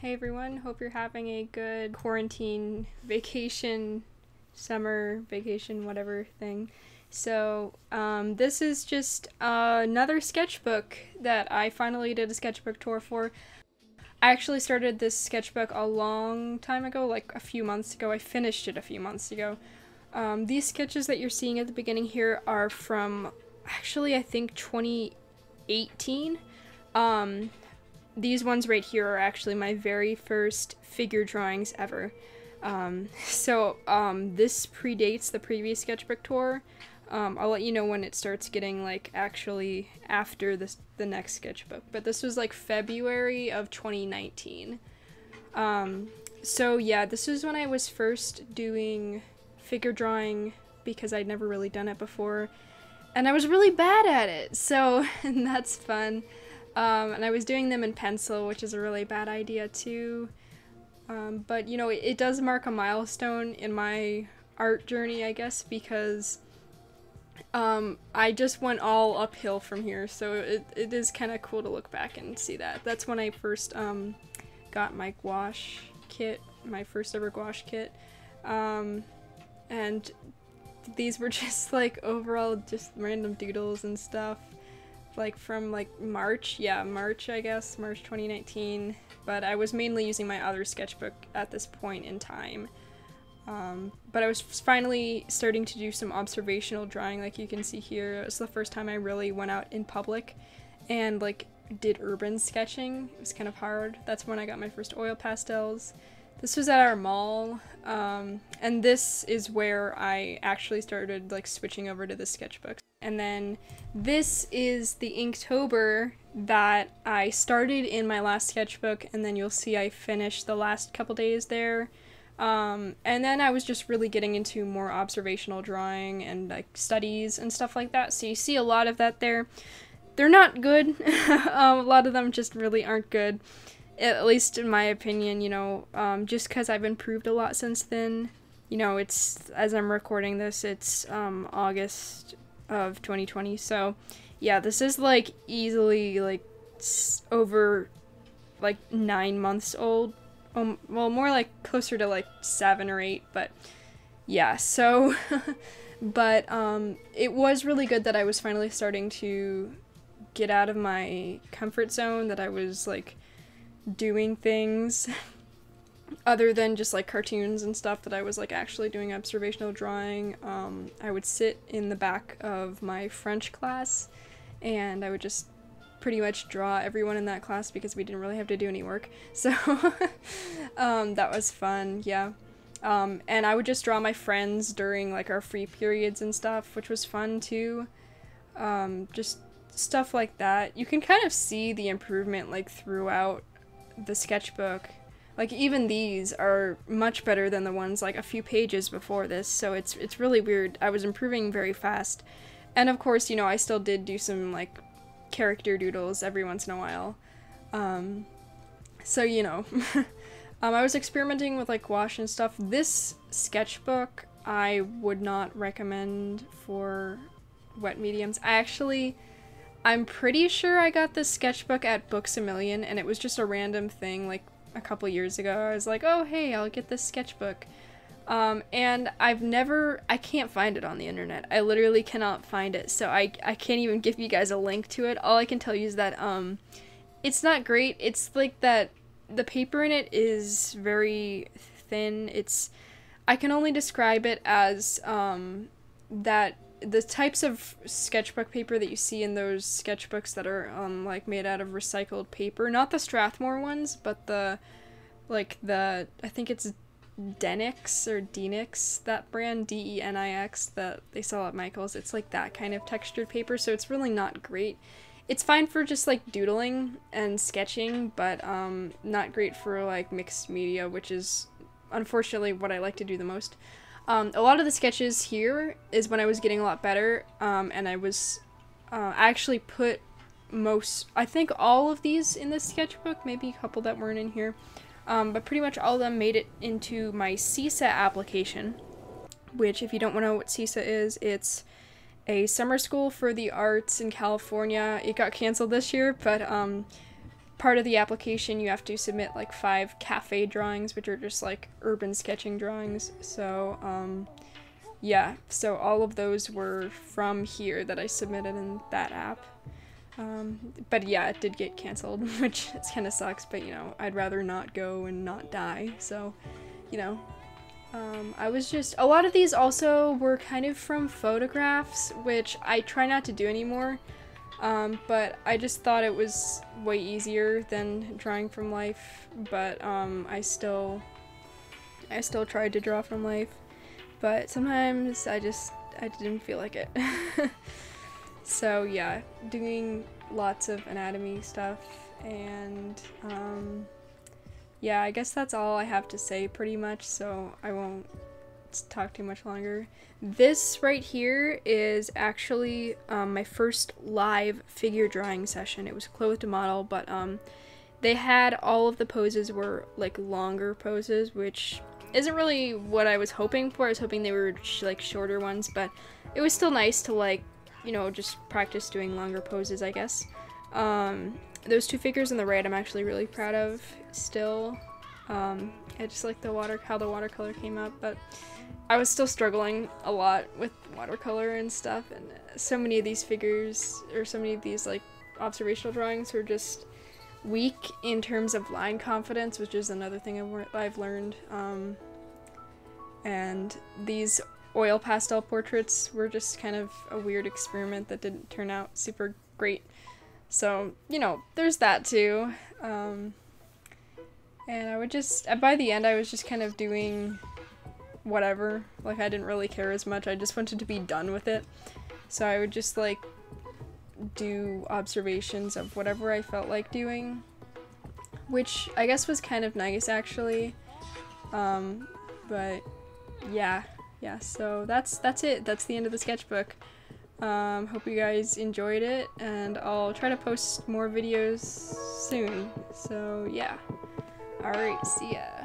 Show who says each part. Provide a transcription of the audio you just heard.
Speaker 1: Hey everyone, hope you're having a good quarantine vacation, summer vacation, whatever thing. This is just another sketchbook that I finally did a sketchbook tour for. I actually started this sketchbook a long time ago, like a few months ago. I finished it a few months ago. These sketches that you're seeing at the beginning here are from, actually, I think 2018. These ones right here are actually my very first figure drawings ever. This predates the previous sketchbook tour. I'll let you know when it starts getting, like, actually after the next sketchbook. But this was, like, February of 2019. This was when I was first doing figure drawing because I'd never really done it before. And I was really bad at it, and that's fun. And I was doing them in pencil, which is a really bad idea too. But you know, it does mark a milestone in my art journey, I guess, because I just went all uphill from here, so it is kind of cool to look back and see that. That's when I first got my gouache kit, my first ever gouache kit. And these were just like overall just random doodles and stuff. Like from like March I guess, March 2019, but I was mainly using my other sketchbook at this point in time. But I was finally starting to do some observational drawing, like you can see here. It was the first time I really went out in public and like did urban sketching. It was kind of hard. That's when I got my first oil pastels. This was at our mall, and this is where I actually started like switching over to the sketchbooks. And then this is the Inktober that I started in my last sketchbook, and then you'll see I finished the last couple days there. And then I was just really getting into more observational drawing and like studies and stuff like that. So you see a lot of that there. They're not good. A lot of them just really aren't good. At least in my opinion, you know, just because I've improved a lot since then. You know, it's, as I'm recording this, it's August of 2020, so yeah, this is like easily like over like 9 months old. Well, more like closer to like 7 or 8, but yeah, so but it was really good that I was finally starting to get out of my comfort zone, that I was like doing things other than just like cartoons and stuff, that I was like actually doing observational drawing. I would sit in the back of my French class and I would just pretty much draw everyone in that class because we didn't really have to do any work. So that was fun, yeah. And I would just draw my friends during like our free periods and stuff, which was fun too. Just stuff like that. You can kind of see the improvement like throughout the sketchbook. Like, even these are much better than the ones, like, a few pages before this, so it's really weird. I was improving very fast. And, of course, you know, I still did do some, like, character doodles every once in a while. So, you know. I was experimenting with, like, gouache and stuff. This sketchbook I would not recommend for wet mediums. I'm pretty sure I got this sketchbook at Books A Million, and it was just a random thing, like, a couple years ago. I was like, oh hey, I'll get this sketchbook. And I can't find it on the internet. I literally cannot find it, so I can't even give you guys a link to it. All I can tell you is that, it's not great. It's like that the paper in it is very thin. I can only describe it as, that the types of sketchbook paper that you see in those sketchbooks that are like made out of recycled paper, not the Strathmore ones, but I think it's Denix or Denix, that brand, Denix, that they sell at Michael's. It's like that kind of textured paper, so it's really not great. It's fine for just like doodling and sketching, but not great for like mixed media, which is unfortunately what I like to do the most. A lot of the sketches here is when I was getting a lot better, and I actually put I think all of these in this sketchbook, maybe a couple that weren't in here, but pretty much all of them made it into my CISA application, which, if you don't know what CISA is, it's a summer school for the arts in California. It got canceled this year, but part of the application you have to submit like 5 cafe drawings, which are just like urban sketching drawings. So yeah, so all of those were from here that I submitted in that app. But yeah, it did get canceled, which kind of sucks, but you know, I'd rather not go and not die, so, you know. I was just, a lot of these also were kind of from photographs, which I try not to do anymore, but I just thought it was way easier than drawing from life, but I still tried to draw from life, but sometimes I didn't feel like it. So yeah, doing lots of anatomy stuff, and yeah, I guess that's all I have to say pretty much, so I won't talk too much longer. This right here is actually my first live figure drawing session. It was clothed model, but they had all of the poses were like longer poses, which isn't really what I was hoping for. I was hoping they were like shorter ones, but it was still nice to, like, you know, just practice doing longer poses, I guess. Those 2 figures on the right I'm actually really proud of still. I just like how the watercolor came up, but I was still struggling a lot with watercolor and stuff, and so many of these figures, or so many of these like observational drawings, were just weak in terms of line confidence, which is another thing I've learned. And these oil pastel portraits were just kind of a weird experiment that didn't turn out super great. So, you know, there's that too. And I would just, by the end I was just kind of doing whatever. Like, I didn't really care as much. I just wanted to be done with it. So I would just like do observations of whatever I felt like doing, which I guess was kind of nice actually. But yeah, so that's it. That's the end of the sketchbook. Hope you guys enjoyed it, and I'll try to post more videos soon. So yeah. Alright, see ya.